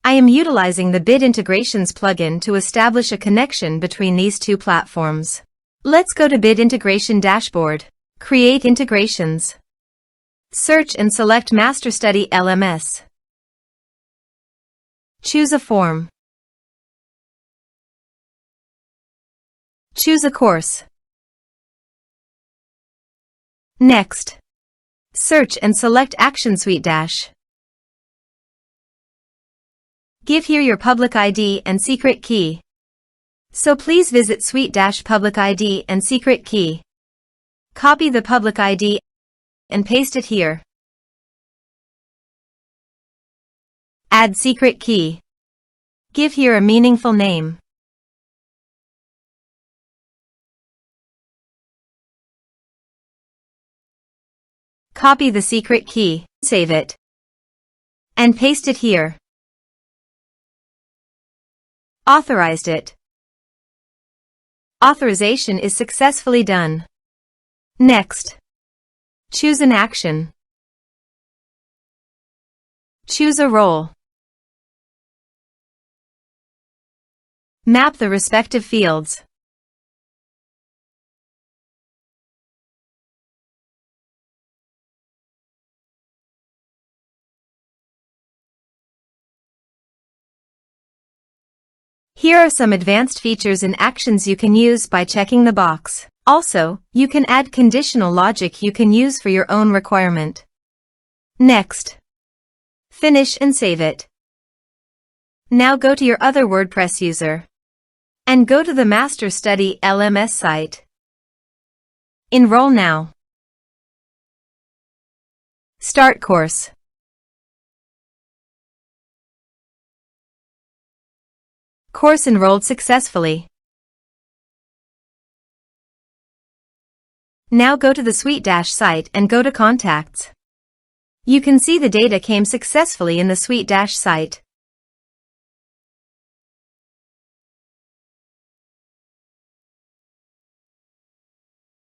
I am utilizing the Bit Integrations plugin to establish a connection between these two platforms. Let's go to Bit Integration Dashboard. Create integrations. Search and select MasterStudy LMS. Choose a form. Choose a course. Next, search and select Action SuiteDash. Give here your public ID and secret key. So please visit SuiteDash public ID and secret key. Copy the public ID and paste it here. Add secret key. Give here a meaningful name. Copy the secret key, save it, and paste it here. Authorized it. Authorization is successfully done. Next, choose an action. Choose a role. Map the respective fields. Here are some advanced features and actions you can use by checking the box. Also, you can add conditional logic you can use for your own requirement. Next, finish and save it. Now go to your other WordPress user and go to the MasterStudy LMS site. Enroll now. Start course. Course enrolled successfully. Now go to the SuiteDash site and go to Contacts. You can see the data came successfully in the SuiteDash site.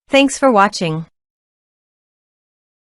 Thanks for watching.